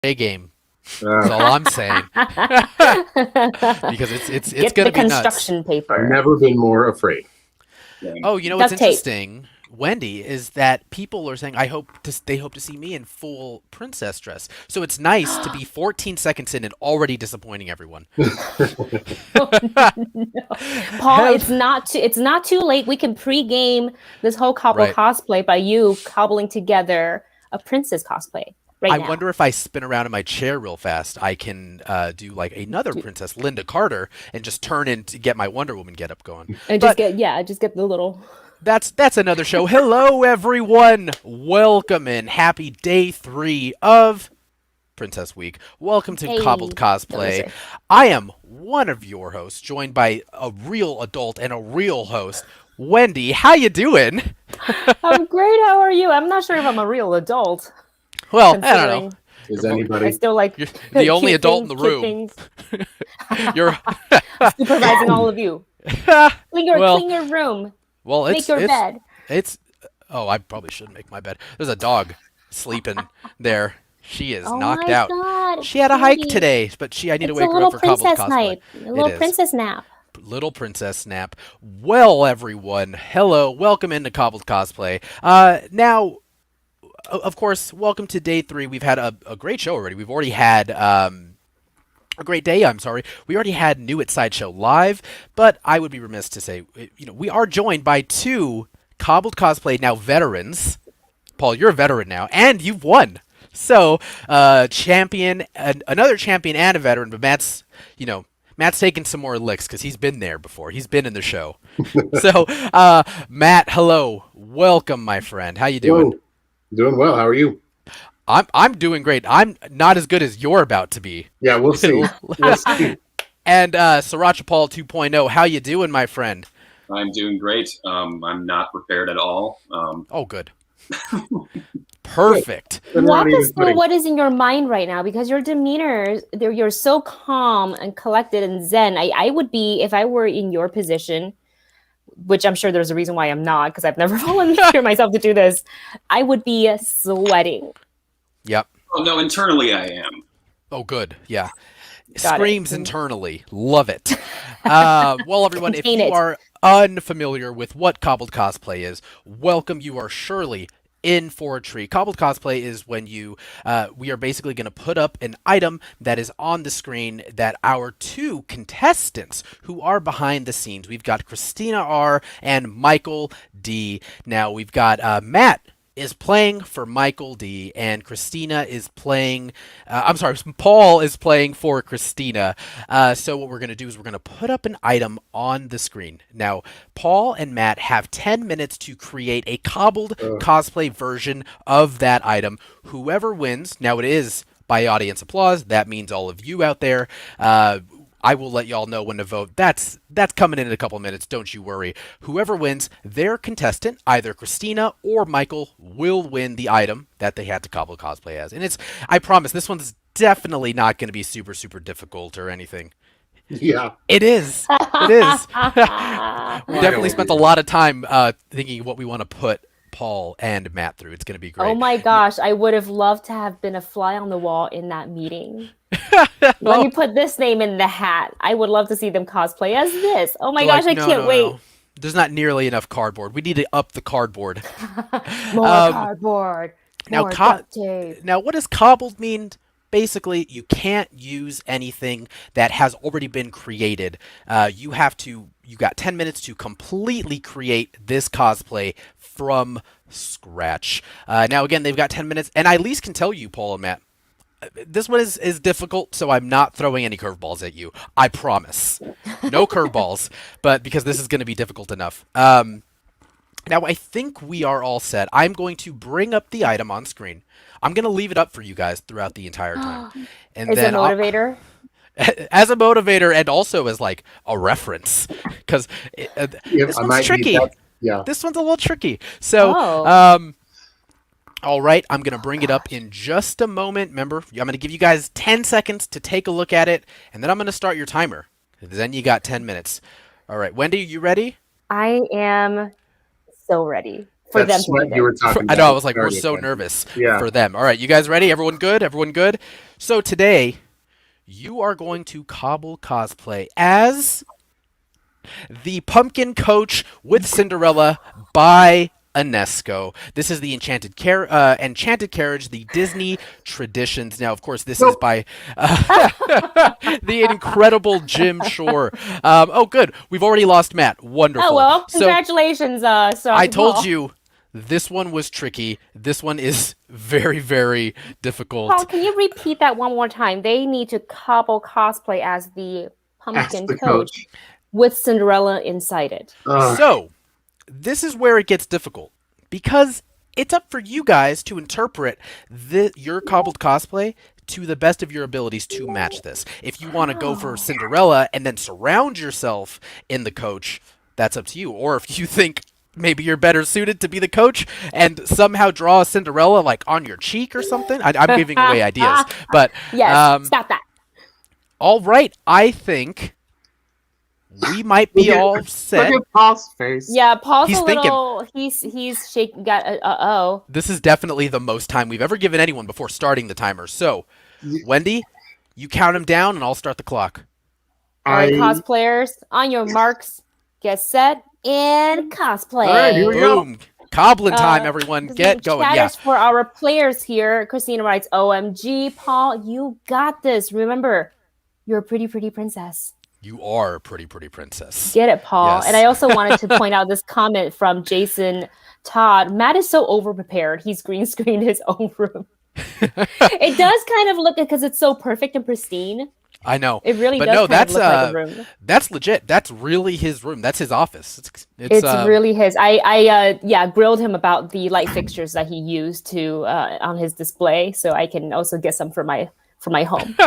A game. That's all I'm saying. Because it's Get gonna the be nuts. construction paper. I've never been more afraid. Oh, you know what's Duct tape. interesting, Wendy, is that people are saying they hope to see me in full princess dress. So it's nice to be 14 seconds in and already disappointing everyone. Oh, no. Paul, it's not too late. We can pre-game this whole cobble Right. cosplay by you cobbling together a princess cosplay right I now. wonder if I spin around in my chair real fast, I can do like another princess, Linda Carter, and just turn in to get my Wonder Woman getup going. And But just get the little. that's another show. Hello, everyone. Welcome and happy day 3 of Princess Week. Welcome to Hey, Cobbled Cosplay. Thursday. I am one of your hosts, joined by a real adult and a real host, Wendy. How you doing? I'm great. How are you? I'm not sure if I'm a real adult. Well, I don't know. Is I anybody? still like You're the only cute adult in the things, cute room. things. You're Supervising all of you. Clean your room. well, Make your bed. It's. Oh, I probably should make my bed. There's a dog sleeping there. She is Oh knocked my out. God, She had a hike cutie. today, but I need to It's wake a her little up for Cobbled princess Cosplay. night. A little It is. princess nap. Little princess nap. Well, everyone, hello, welcome into Cobbled Cosplay. Now, of course, welcome to day 3. We've had a great show already. We've already had a great day. I'm sorry. We already had New at Sideshow live, but I would be remiss to say, we are joined by 2 Cobbled Cosplay now veterans. Paul, you're a veteran now, and you've won. So, champion, another champion and a veteran, but Matt's taking some more licks because he's been there before. He's been in the show. So, Matt, hello, welcome, my friend. How you doing? Hello. Doing well. How are you? I'm doing great. I'm not as good as you're about to be. Yeah, we'll see. We'll see. And Sriracha Paul 2.0, how you doing, my friend? I'm doing great. I'm not prepared at all. Oh, good. Perfect. Then we're Walk not us even through putting- what is in your mind right now, because your demeanor, you're so calm and collected and zen. I would be, if I were in your position, which I'm sure there's a reason why I'm not, because I've never volunteered myself to do this. I would be sweating. Yep. Oh no, internally I am. Oh, good. Yeah. Got it. Screams internally. Love it. Well, everyone, if Contain you it. are unfamiliar with what Cobbled Cosplay is, welcome. You are surely in for a treat. Cobbled Cosplay is when we are basically going to put up an item that is on the screen that our 2 contestants who are behind the scenes. We've got Christina R. and Michael D. Now, we've got Matt is playing for Michael D, and Christina is playing. Paul is playing for Christina. So what we're gonna do is we're gonna put up an item on the screen. Now, Paul and Matt have 10 minutes to create a cobbled cosplay version of that item. Whoever wins, now it is by audience applause. That means all of you out there. I will let y'all know when to vote. That's coming in a couple minutes. Don't you worry. Whoever wins, their contestant, either Christina or Michael, will win the item that they had to cobble cosplay as. And I promise, this one's definitely not going to be super, super difficult or anything. Yeah. It is. It is. We definitely spent a lot of time thinking what we want to put Paul and Matt through. It's going to be great. Oh my gosh, I would have loved to have been a fly on the wall in that meeting. Let me put this name in the hat. I would love to see them cosplay as this. Oh my gosh, I can't wait. No. There's not nearly enough cardboard. We need to up the cardboard. More cardboard. Now, More duct tape. now, what does cobbled mean? Basically, you can't use anything that has already been created. You got 10 minutes to completely create this cosplay from scratch. Now, again, they've got 10 minutes, and I at least can tell you, Paul and Matt, this one is difficult, so I'm not throwing any curveballs at you. I promise. No curveballs, but because this is going to be difficult enough. Now, I think we are all set. I'm going to bring up the item on screen. I'm going to leave it up for you guys throughout the entire time. And As a then motivator? as a motivator and also as like a reference, because this one's tricky. Yeah. This one's a little tricky. So, Oh. all right, I'm going to bring it up in just a moment. Remember, I'm going to give you guys 10 seconds to take a look at it, and then I'm going to start your timer. Then you got 10 minutes. All right, Wendy, you ready? I am so ready. for that them to sweat be you were there. talking I about. know. I was like, we're started so it. nervous Yeah. for them. All right, you guys ready? Everyone good? Everyone good? So today, you are going to cobble cosplay as the pumpkin coach with Cinderella by UNESCO. This is the Enchanted Carriage, the Disney traditions. Now, of course, this is by the incredible Jim Shore. Oh, good. We've already lost Matt. Wonderful. Oh well, So congratulations, I told Paul. you this one was tricky. This one is very, very difficult. Paul, can you repeat that one more time? They need to cobble cosplay as the Ask pumpkin the coach with Cinderella inside it. So, this is where it gets difficult because it's up for you guys to interpret your cobbled cosplay to the best of your abilities to match this. If you want to go for Cinderella and then surround yourself in the coach, that's up to you. Or if you think maybe you're better suited to be the coach and somehow draw a Cinderella like on your cheek or something. I'm giving away ideas, but Yes, stop that. all right, I think we might be all set. Look at Paul's face. Yeah, Paul's He's a little. He's shaking. Got oh. This is definitely the most time we've ever given anyone before starting the timer. So, Wendy, you count him down, and I'll start the clock. All right, cosplayers, on your marks, get set, and cosplay. All right, here we go. Boom! Coblin time, everyone. Get going. Yeah. Chatters for our players here. Christina writes, "OMG, Paul, you got this. Remember, you're a pretty, pretty princess." You are a pretty, pretty princess. Get it, Paul. Yes. And I also wanted to point out this comment from Jason Todd. Matt is so overprepared. He's green screened his own room. It does kind of look, because it's so perfect and pristine. I know. It really But does no, kind of look like a room. that's legit. That's really his room. That's his office. It's really his. I grilled him about the light fixtures that he used to on his display, so I can also get some for my home.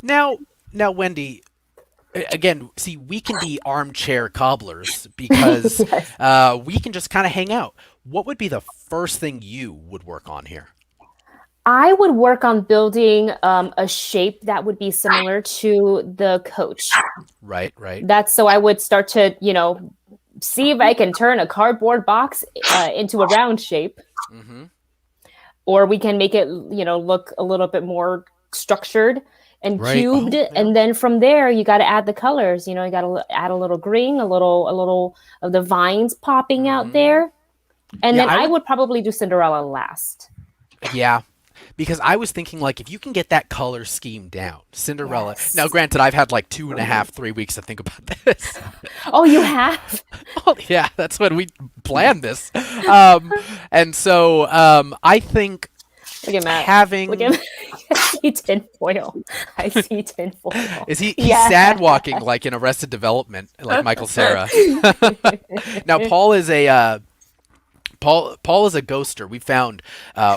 Now, Wendy, again, see, we can be armchair cobblers because Yes. we can just kind of hang out. What would be the first thing you would work on here? I would work on building a shape that would be similar to the coach. Right. That's so I would start to, see if I can turn a cardboard box into a round shape, Mm-hmm. or we can make it, look a little bit more structured and Right. cubed. Oh, yeah. And then from there, you got to add the colors. You got to add a little green, a little of the vines popping out Mhm. there. And Yeah, then I I would- would probably do Cinderella last. Yeah. Because I was thinking, like, if you can get that color scheme down, Cinderella. Yes. Now, granted, I've had like 2.5, 3 weeks to think about this. Oh, you have? Oh, yeah, that's when we planned this. And so I think Look at Matt. having. Look at I see tinfoil. I see tinfoil. Is he's Yeah. sad walking like in Arrested Development, like Michael Cera. Now Paul is a Paul is a ghoster. We found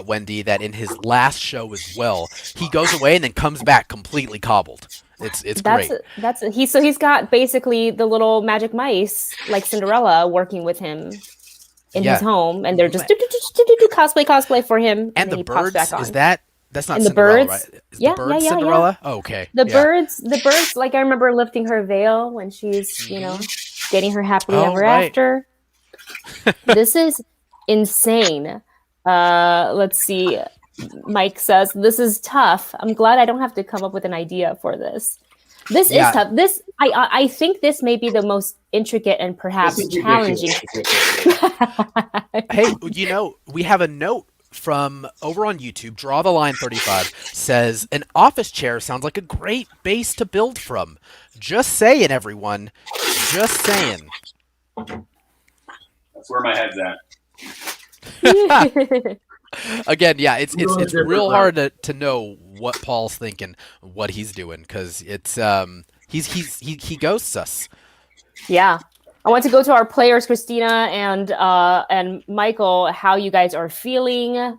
Wendy that in his last show as well, he goes away and then comes back completely cobbled. It's great. He's got basically the little magic mice like Cinderella working with him in Yeah. his home, and they're just do cosplay for him, And then the he pops birds, back on. is that's not And the Cinderella, birds? right? Is Yeah, the birds yeah. Cinderella? Oh, okay. The Yeah. birds, like I remember lifting her veil when she's, getting her happily Oh, ever right. after. This is insane. Let's see. Mike says, "This is tough. I'm glad I don't have to come up with an idea for this. This Yeah. is tough. I think this may be the most intricate and perhaps This is challenging." Hey, we have a note from over on YouTube. Draw the Line 35 says an office chair sounds like a great base to build from. Just saying, everyone. Just saying. That's where my head's at. Again, yeah, it's Really real different, hard to know what Paul's thinking, what he's doing, because it's he ghosts us. Yeah. I want to go to our players, Christina and Michael, how you guys are feeling.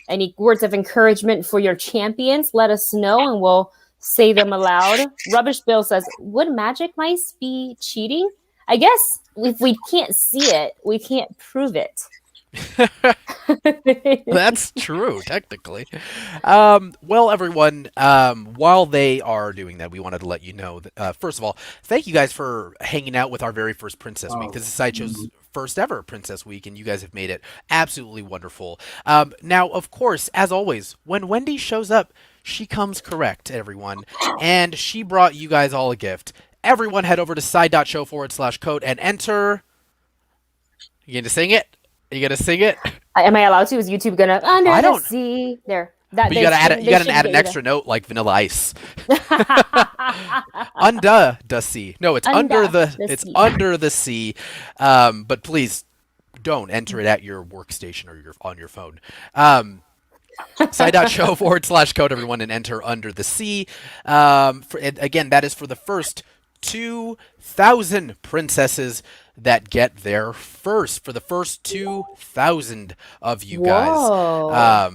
Any words of encouragement for your champions? Let us know and we'll say them aloud. Rubbish Bill says, "Would magic mice be cheating? I guess if we can't see it, we can't prove it." That's true, technically. Well, everyone, while they are doing that, we wanted to let you know that, first of all, thank you guys for hanging out with our very first Princess Week. This is Sideshow's first ever Princess Week, and you guys have made it absolutely wonderful. Now, of course, as always, when Wendy shows up, she comes correct, everyone, and she brought you guys all a gift. Everyone head over to side.show/code and enter. You gonna sing it? You gonna sing it? Am I allowed to? Is YouTube gonna under I the don't- sea? There. That But you gotta add an extra note like Vanilla Ice. Under the sea. No, it's under the sea. under the sea. But please don't enter it at your workstation or on your phone. Side.show/code everyone and enter under the sea. And again, that is for the first 2,000 princesses that get there first. For the first 2,000 of you guys. Whoa.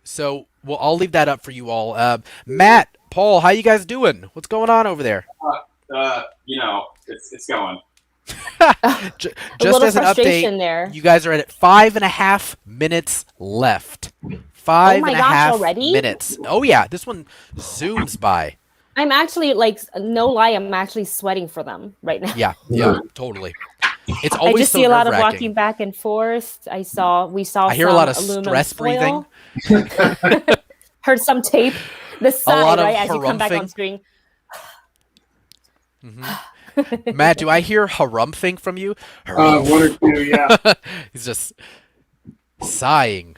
So I'll leave that up for you all. Matt, Paul, how you guys doing? What's going on over there? It's going. Just little as an frustration update, there. you guys are at 5.5 minutes left. Five Oh my and a gosh, half already? minutes. Oh yeah, this one zooms by. I'm actually no lie, I'm actually sweating for them right now. Yeah, totally. It's I always just so see a lot of nerve-wracking. walking back and forth. We saw I hear a some lot of aluminum stress foil. breathing. Heard some tape. The side, lot of right, as you come back on harumphing. screen. Matt, do I hear harumphing from you? One or two, yeah. He's just sighing.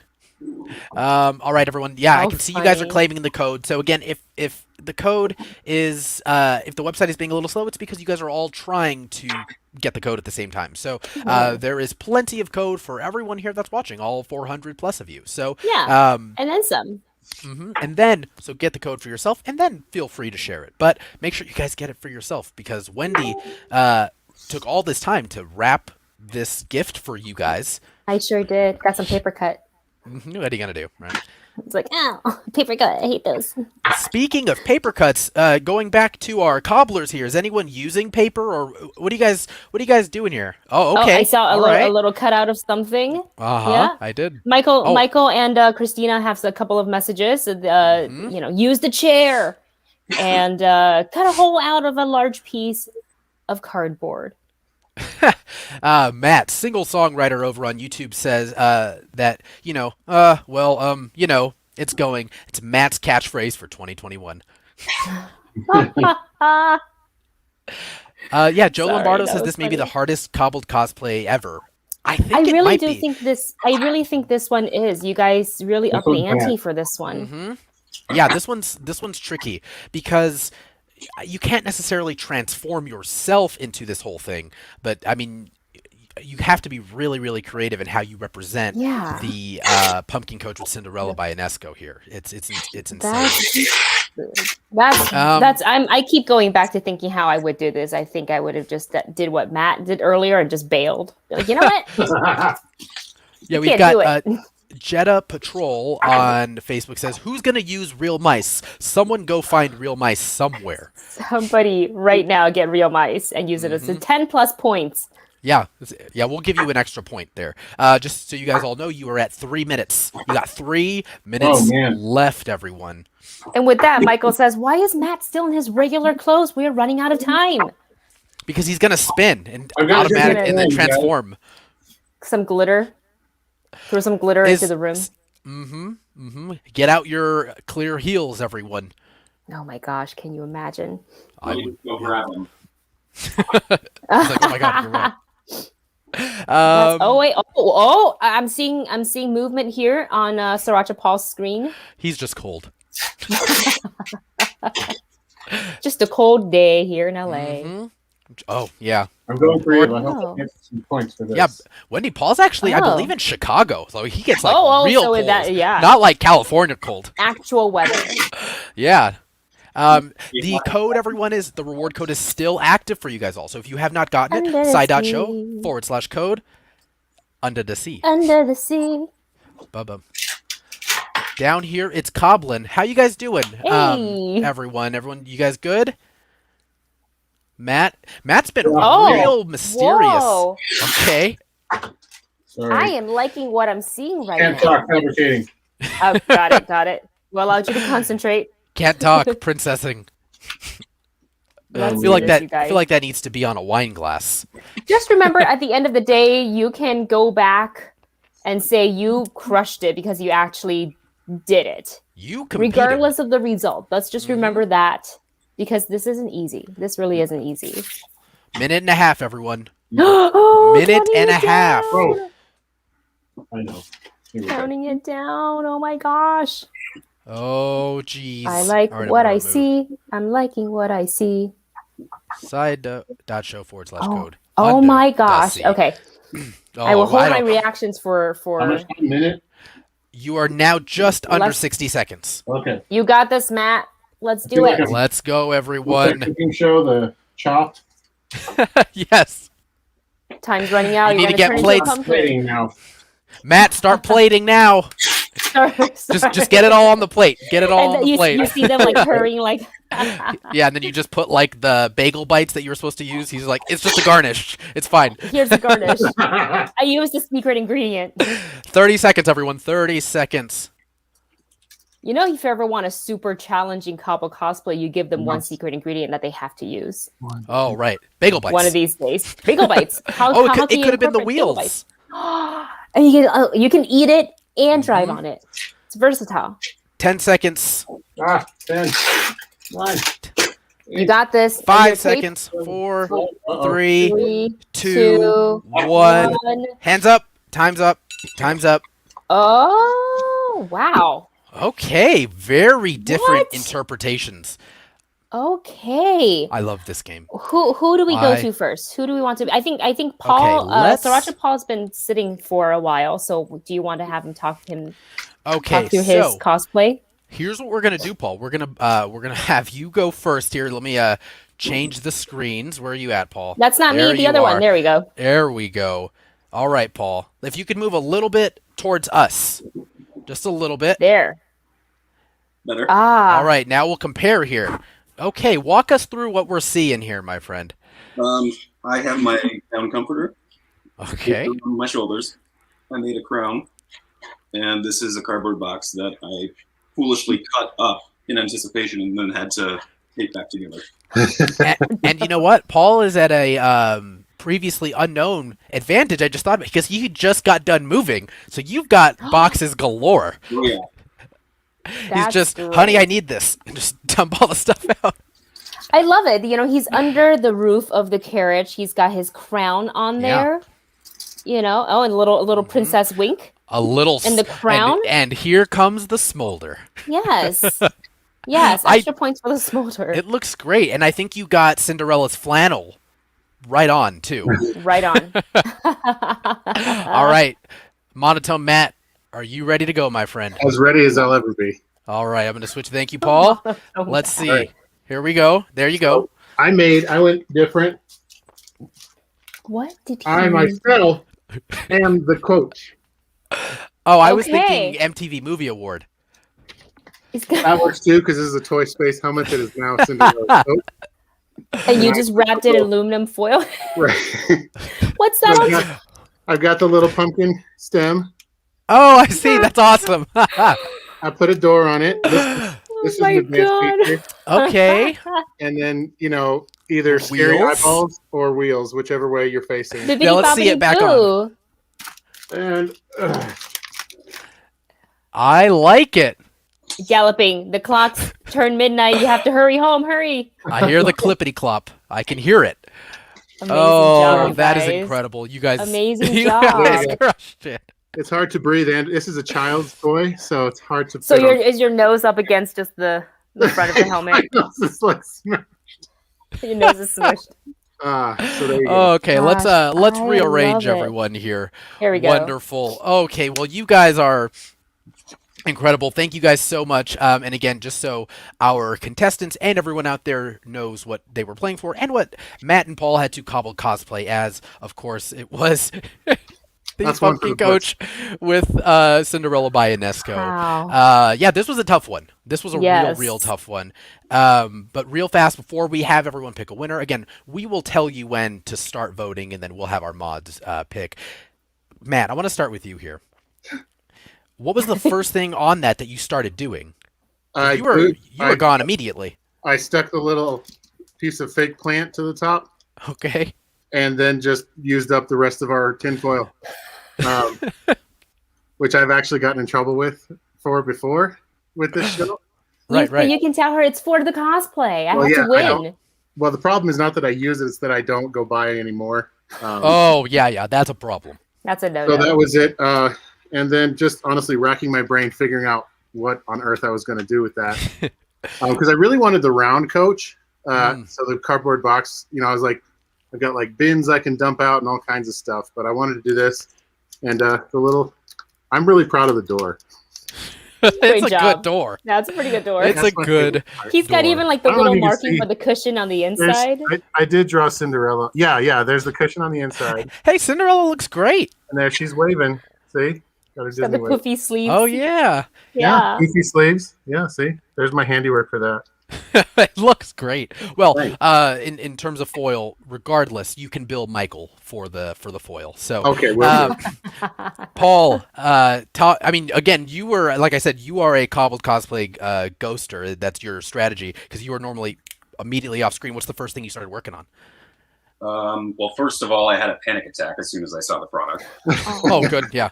All right, everyone. Yeah, I How can see you guys are funny. claiming the code. So again, if the code is if the website is being a little slow, it's because you guys are all trying to get the code at the same time. So there is plenty of code for everyone here that's watching, all 400 plus of you. So Yeah. And then some. and then so get the code for yourself, and then feel free to share it. But make sure you guys get it for yourself because Wendy took all this time to wrap this gift for you guys. I sure did. Got some paper cut. What are you gonna do, right? It's like, oh, paper cut. I hate those. Speaking of paper cuts, going back to our cobblers here, is anyone using paper, or what are you guys doing here? Oh, okay. Oh, I saw All a right. little cutout of something. Uh-huh. Yeah. I did. Michael, Oh. Michael, and Christina have a couple of messages. Use the chair and cut a hole out of a large piece of cardboard. Matt, single songwriter over on YouTube says that it's Matt's catchphrase for 2021. Yeah, Joe Sorry, Lombardo that says was this may be the funny. hardest cobbled cosplay ever. I think I it really might do be. think this. I really think this one is. You guys really This up the one's bad. ante for this one. Mm-hmm. Yeah, this one's tricky because you can't necessarily transform yourself into this whole thing, but I mean, you have to be really, really creative in how you represent Yeah. the Pumpkin Coach with Cinderella by Inesco here. It's insane. I keep going back to thinking how I would do this. I think I would have just did what Matt did earlier and just bailed. Like, you know what? Yeah, we've Can't do got it. Jetta Patrol on Facebook says, "Who's gonna use real mice? Someone go find real mice somewhere." Somebody right now get real mice and use it as a 10 plus points. Yeah, we'll give you an extra point there. Just so you guys all know, you are at 3 minutes. You got 3 minutes Oh, man. left, everyone. And with that, Michael says, "Why is Matt still in his regular clothes? We are running out of time." Because he's gonna spin and I'm gonna do automatic that and then again, guys. transform. Some glitter. Throw some glitter into the room. Get out your clear heels, everyone. Oh my gosh, can you imagine? I would. Go grab them. It's like, oh my god, you're right. Oh wait, I'm seeing movement here on Sriracha Paul's screen. He's just cold. Just a cold day here in LA. Mhm. Oh yeah, I'm going for you. I Oh. hope I get some points for this. yeah. Wendy Paul's actually, I Oh. believe, in Chicago, so he gets like Oh, real so cold, yeah. not like California cold. Actual weather. Yeah. The code, everyone, is the reward code is still active for you guys all. So if you have not gotten Under it, the side.show/code under the sea. Under the sea. Bubba. Down here, it's Cobblin. How you guys doing? Hey. Everyone, you guys good? Matt's been Oh. real mysterious. Whoa. Okay. Sorry. I am liking what I'm seeing right Can't now. talk, fabricating. Oh, got it. Well, allowed you to concentrate. Can't talk, princessing. Let's I do feel like this, that. you I guys. feel like that needs to be on a wine glass. Just remember, at the end of the day, you can go back and say you crushed it because you actually did it, You competed. regardless of the result. Let's just Mhm. remember that, because this isn't easy. This really isn't easy. Minute and a half, everyone. Oh, Minute counting and it a half. down. I know. Here we go. Counting it down. Oh my gosh. Oh, jeez. I like All right, I'm what gonna I remove see. I'm liking what I see. Side.show/code. Oh Under my the gosh. sea. Okay. Oh, I will hold I my don't- reactions for How much time? Minute? You are now just under Less- 60 seconds. Okay. You got this, Matt. Let's do feel like it. I'm- Let's go, What's that everyone. cooking show? The Chopped? Yes. Time's running out. You You're need to gonna get turn into a plates. pumpkin. Waiting now. Matt, start plating now. Just get it all on the plate. Get it all And on then the you, plate. you see them like hurrying, like. Yeah, and then you just put like the bagel bites that you were supposed to use. He's like, it's just a garnish. It's fine. Here's the garnish. I used the secret ingredient. 30 seconds, everyone. 30 seconds. You know, if you ever want a super challenging Cobble cosplay, you give them one Yes. secret ingredient that they have to use. Oh, right. Bagel bites. One of these days. Bagel bites. How, Oh, how it much could you have been the incorporate bagel bites? wheels. And you can eat it and drive Mhm. on it. It's versatile. 10 seconds. 10, 9, You got this. And 5 your tape. seconds. 4, Uh-oh. 3, 3, 2, 2, 1. Hands up. Time's up. Time's up. Oh, wow. Okay. Very different What? interpretations. Okay. I love this game. Who do we go I- to first? Who do we want to? I think Paul. let's- Sriracha Paul's been sitting for a while. So do you want to have him talk Okay, through his so cosplay? here's what we're gonna do, Paul. We're gonna have you go first here. Let me change the screens. Where are you at, Paul? That's not There me. The you other are. one. There we go. There we go. All right, Paul. If you could move a little bit towards us, just a little bit. There. Better. Ah. All right, now we'll compare here. Okay, walk us through what we're seeing here, my friend. I have my down comforter Okay. on my shoulders. I made a crown, and this is a cardboard box that I foolishly cut up in anticipation and then had to tape back together. And you know what? Paul is at a previously unknown advantage. I just thought about it, because he just got done moving, so you've got boxes galore. Oh yeah. He's That's just, great. honey, I need this, and just dump all the stuff out. I love it. You know, he's under the roof of the carriage. He's got his crown on Yeah. there. You know, oh, and a little princess wink. A little. And the crown? And here comes the smolder. Yes. Yes. Extra points for the smolder. It looks great, and I think you got Cinderella's flannel right on too. Right on. All right, Monotone Matt, are you ready to go, my friend? As ready as I'll ever be. All right, I'm going to switch. Thank you, Paul. Let's see. All right. Here we go. There you go. I went different. What did he I myself am the coach. Oh, I was Okay. thinking MTV Movie Award. He's That got, works too, because this is a Toy Space helmet that is now Cinderella's coat. and you just wrapped it in aluminum foil. Right. What's that? I've got the little pumpkin stem. Oh, I see. That's awesome. I put a door on it. This Oh is my an advanced god. feature. Okay. And then, either scary Wheels? eyeballs or wheels, whichever way you're facing. Bibbidi Yeah, let's see it bobbidi back on. boo. And I like it. Galloping. The clocks turn midnight. You have to hurry home. Hurry. I hear the clippity clop. I can hear it. Amazing Oh, job, that is guys. incredible. You guys, Amazing you job. guys crushed it. it's hard to breathe. And this is a child's toy, so it's hard to So put is your nose up against just the front of the helmet? My nose is like smashed. Your nose is smushed. So there you go. Okay, let's Gosh, I rearrange love it. everyone here. Here we go. Wonderful. Okay, well, you guys are incredible. Thank you guys so much. And again, just so our contestants and everyone out there knows what they were playing for and what Matt and Paul had to cobble cosplay as, of course, it was the That's one for Pumpkin the Coach with Cinderella by Inesco. Wow. Yeah, this was a tough one. This was a Yes. real tough one. But real fast, before we have everyone pick a winner, again, we will tell you when to start voting, and then we'll have our mods pick. Matt, I want to start with you here. What was the first thing on that you started doing? You were gone immediately. I stuck the little piece of fake plant to the top, Okay. and then just used up the rest of our tinfoil, which I've actually gotten in trouble before with this show. Right, But right. you can tell her it's for the cosplay. I Well, have yeah, to I know. win. Well, the problem is not that I use it; it's that I don't go buy anymore. Oh, yeah, that's a problem. That's a no. So that was it. And then just honestly racking my brain, figuring out what on earth I was going to do with that. Because I really wanted the round coach. So the cardboard box, I was like, I've got like bins I can dump out and all kinds of stuff. But I wanted to do this. And I'm really proud of the door. It's a job. good door. That's a pretty good door. It's a That's my good favorite part. He's got door. even like the I don't know little if you can marking see. for the cushion on the inside. I did draw Cinderella. Yeah. There's the cushion on the inside. Hey, Cinderella looks great. And there she's waving. See? Got her It's got Disney the wave. poofy sleeves. Oh, yeah. Yeah. Goofy sleeves. Yeah, see? There's my handiwork for that. It looks great. Well, Thanks. in terms of foil, regardless, you can bill Michael for the foil. So, Okay, well, Paul, I mean, again, you were, like I said, you are a Cobbled Cosplay ghoster. That's your strategy because you are normally immediately off screen. What's the first thing you started working on? Well, first of all, I had a panic attack as soon as I saw the product. Oh, good. Yeah.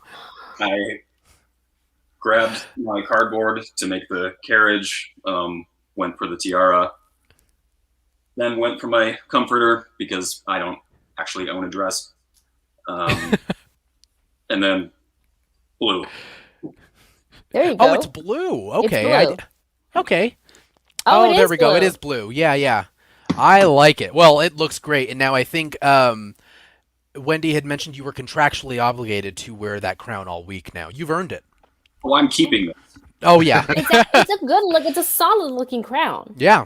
I grabbed my cardboard to make the carriage, went for the tiara, then went for my comforter because I don't actually own a dress, and then blue. There you go. Oh, it's blue. Okay. It's blue. Okay. Oh, it there is we go. blue. It is blue. Yeah. I like it. Well, it looks great. And now I think Wendy had mentioned you were contractually obligated to wear that crown all week now. You've earned it. Well, I'm keeping this. Oh, yeah. It's a good look. It's a solid looking crown. Yeah.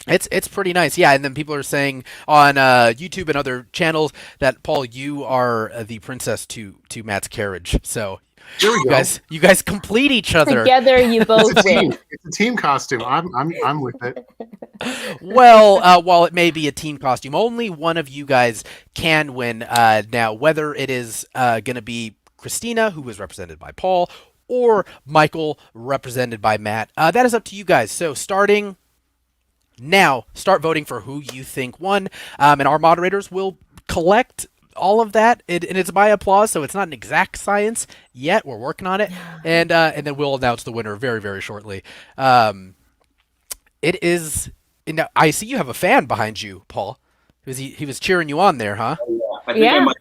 It's pretty nice. Yeah, and then people are saying on YouTube and other channels that, Paul, you are the princess to Matt's carriage. So here we go. you guys complete each other. Together, you both It's a team. win. It's a team costume. I'm with it. Well, while it may be a team costume, only one of you guys can win. Now, whether it is going to be Christina, who is represented by Paul, or Michael, represented by Matt, that is up to you guys. So starting now, start voting for who you think won, and our moderators will collect all of that, and it's by applause, so it's not an exact science yet. We're working on it, and then we'll announce the winner very, very shortly. It is. Now, I see you have a fan behind you, Paul. He was cheering you on there, huh? I think Yeah. I might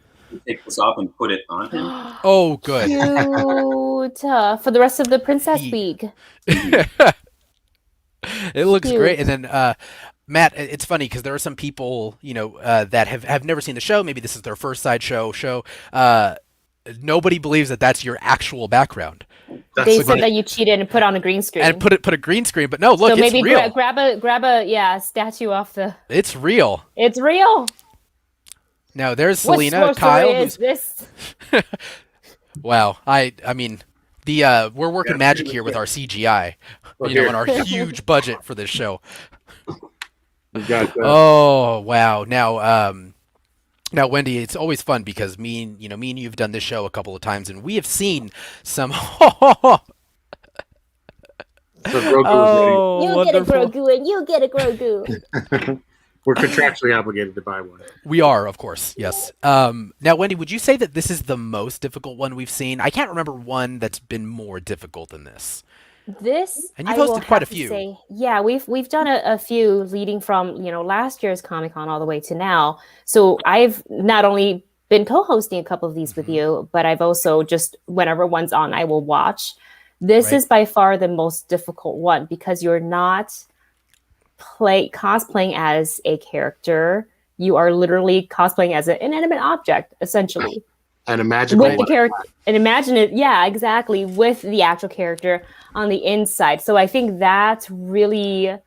take this off and put it on him. Oh, good. Cute. For the rest of the Princess He- Week. It looks Cute. great. And then Matt, it's funny because there are some people, that have never seen the show. Maybe this is their first Sideshow show. Nobody believes that that's your actual background. That's They the said good- that you cheated and put on a green screen. And put a green screen, but no, look, so it's maybe real. grab a statue off the. It's real. It's real. Now there's What Selena, sorcery Kyle. is Who's, this? wow, I mean, we're working Yeah, magic really here with good. our CGI, Well, and here. our huge budget for this show. We got Oh wow! Now Wendy, it's always fun because me and you've done this show a couple of times, and we have seen some. the Grogu Oh, You wonderful. get a Grogu and you get a Grogu. We're contractually obligated to buy one. We are, of course, yes. Now, Wendy, would you say that this is the most difficult one we've seen? I can't remember one that's been more difficult than this. This And you've I will hosted quite a have to few. say- yeah, we've done a few leading from last year's Comic-Con all the way to now. So I've not only been co-hosting a couple of these with Mhm. you, but I've also just whenever one's on, I will watch. This Right. is by far the most difficult one because you're not cosplaying as a character. You are literally cosplaying as an inanimate object, essentially. And a magical With the one. character and imagine it, yeah, exactly, with the actual character on the inside. So I think that really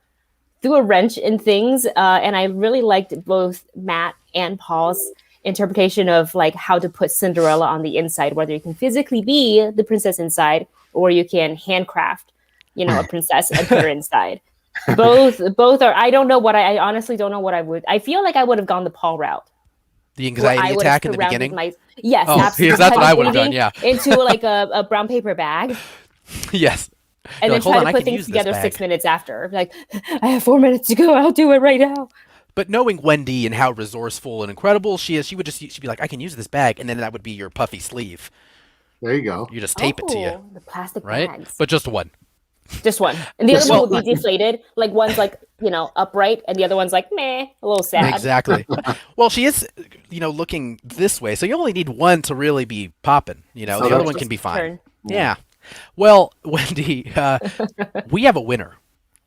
threw a wrench in things, and I really liked both Matt and Paul's interpretation of like how to put Cinderella on the inside, whether you can physically be the princess inside or you can handcraft, a princess and put her inside. Both are. I don't know what I honestly don't know what I would. I feel like I would have gone the Paul route. The where I anxiety would have attack in the surrounded beginning. Yes, Oh, absolutely. yes, that's what I would have Hiding done. Yeah. into like a brown paper bag. Yes. And You're then like, hold try on, to I put can things use this together bag. 6 minutes after. Like, I have 4 minutes to go. I'll do it right now. But knowing Wendy and how resourceful and incredible she is, she'd be like, I can use this bag, and then that would be your puffy sleeve. There you go. You just tape it to you, Oh, the plastic right? bags. But just one. Just one. And the other Well- one would be deflated. Like one's like, upright, and the other one's like, meh, a little sad. Exactly. Well, she is, looking this way, so you only need one to really be popping. The other that's one can just be fine. turn. Yeah. Well, Wendy, we have a winner.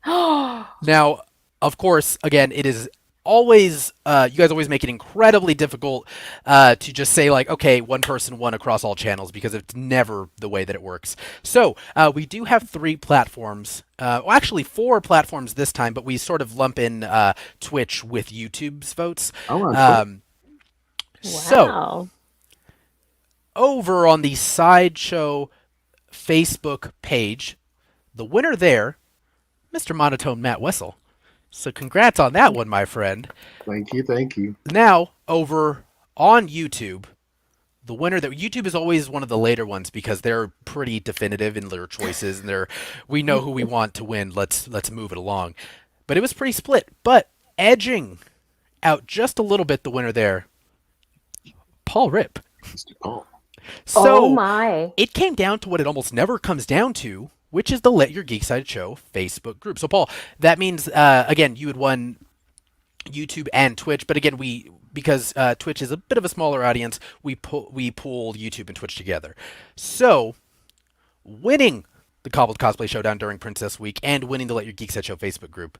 Now, of course, again, it is always you guys always make it incredibly difficult to just say like, okay, one person won across all channels, because it's never the way that it works. So we do have 3 platforms, well, actually 4 platforms this time, but we sort of lump in Twitch with YouTube's votes. Oh, on So Wow. over on the Sideshow Facebook page, the winner there, Mr. Monotone Matt Wessel. So congrats on that one, my friend. Thank you. Now, over on YouTube, the winner that YouTube is always one of the later ones because they're pretty definitive in their choices, and we know who we want to win. Let's move it along. But it was pretty split. But edging out just a little bit, the winner there, Paul Rip. Mr. Paul. So oh my. it came down to what it almost never comes down to, which is the Let Your Geek Side Show Facebook group. So, Paul, that means, again, you had won YouTube and Twitch, but again, because Twitch is a bit of a smaller audience, we pulled YouTube and Twitch together. So, winning the Cobbled Cosplay Showdown during Princess Week and winning the Let Your Geek Side Show Facebook group,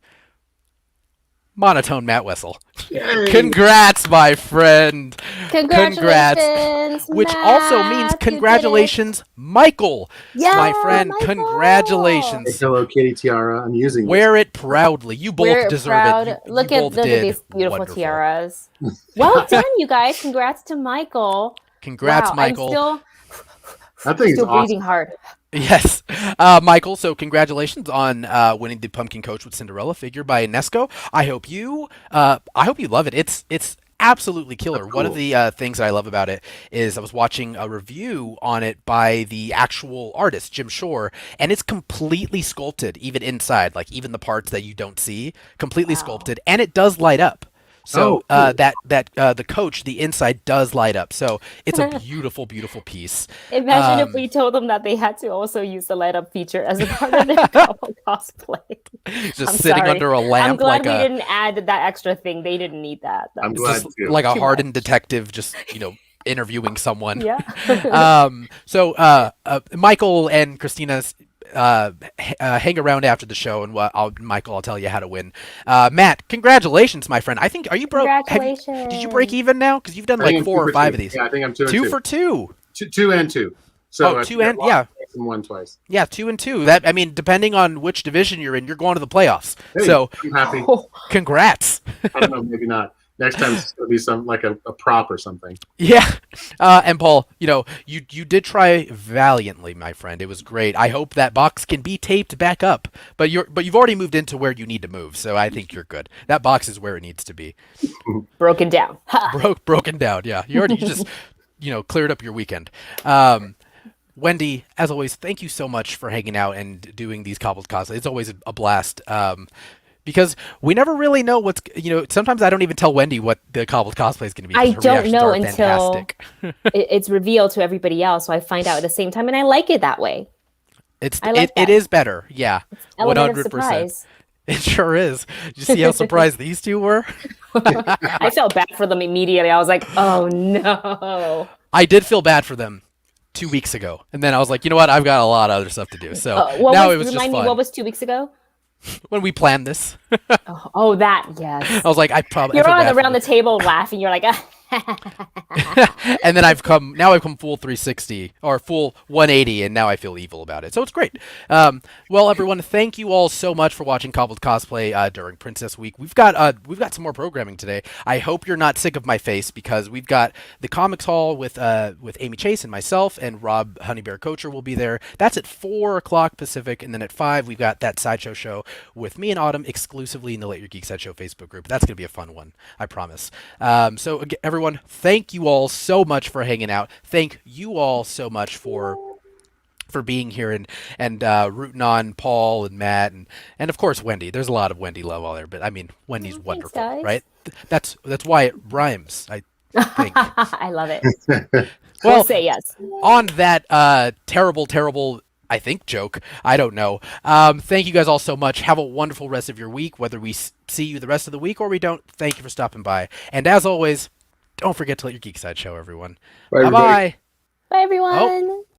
Monotone Matt Wessel. Yay. Congrats, my friend. Congratulations, Which also means Matt, you did it. congratulations, Michael. Yeah, my friend, Michael. congratulations. Hello Kitty tiara. I'm using this. Wear it proudly. You both We're deserve proud. it. You Look both at did these beautiful wonderful. tiaras. Well done, you guys. Congrats to Michael. Congrats, wow, Michael. I'm That thing is still awesome. breathing hard. Yes, Michael. So congratulations on winning the Pumpkin Coach with Cinderella figure by Nesco. I hope you love it. It's absolutely killer. That's One of cool. the things I love about it is I was watching a review on it by the actual artist Jim Shore, and it's completely sculpted, even inside, like even the parts that you don't see, completely Wow. sculpted, and it does light up. So Oh, cool. the coach, the inside does light up. So it's a beautiful, beautiful piece. Imagine if Um, we told them that they had to also use the light up feature as a part of their couple cosplay. Just I'm sitting sorry. under a I'm lamp glad like we a didn't add that extra thing. They didn't need that. I'm it's glad just too. like a Too hardened much. detective, just interviewing someone. Yeah. So Michael and Christina hang around after the show, and Michael, I'll tell you how to win. Matt, congratulations, my friend. I think did you break even now? Because you've done I think like I'm 4 or 2 for 5 2. of these. Yeah, I think I'm 2 and 2 2. for 2. 2 and 2. So Oh, I 2 think I and lost yeah. twice and won twice. Yeah, 2 and 2. That, I mean, depending on which division you're in, you're going to the playoffs. Hey, So I'm happy. congrats. I don't know, maybe not. Next time it's gonna be some like a prop or something. Yeah, and Paul, you did try valiantly, my friend. It was great. I hope that box can be taped back up. But you've already moved into where you need to move, so I think you're good. That box is where it needs to be. Broken down. Ha! Broken down. Yeah, you just cleared up your weekend. Wendy, as always, thank you so much for hanging out and doing these Cobbled Cosplay. It's always a blast. Because we never really know what's, sometimes I don't even tell Wendy what the Cobbled Cosplay is going to be. 'cause I her don't reactions know are until fantastic. it's revealed to everybody else, so I find out at the same time, and I like it that way. I like It that. is better. Yeah, Element of 100%. surprise. It sure is. Did you see how surprised these two were? I felt bad for them immediately. I was like, oh no. I did feel bad for them 2 weeks ago, and then I was like, you know what? I've got a lot of other stuff to do. So now it was just remind me, fun. what was 2 weeks ago? When we planned this, Oh, that, yes. I was like, I probably You're I feel all bad for around the table laughing. You're like, and then I've come full 360 or full 180, and now I feel evil about it. So it's great. Well, everyone, thank you all so much for watching Cobbled Cosplay during Princess Week. We've got some more programming today. I hope you're not sick of my face, because we've got the Comics Hall with Amy Chase and myself, and Rob Honeybear Coacher will be there. That's at 4:00 Pacific, and then at 5 we've got that Sideshow show with me and Autumn exclusively in the Let Your Geek Sideshow Facebook group. That's going to be a fun one, I promise. So again, everyone, thank you all so much for hanging out. Thank you all so much for for being here and rooting on Paul and Matt and of course Wendy. There's a lot of Wendy love all there, but I mean Wendy's Thanks, wonderful, guys. right? That's why it rhymes. I think. I love it. Well, We'll say yes. on that terrible, I think, joke. I don't know. Thank you guys all so much. Have a wonderful rest of your week, whether we see you the rest of the week or we don't. Thank you for stopping by. And as always, don't forget to let your geek side show, everyone. Bye, everybody. Bye-bye. Bye, everyone.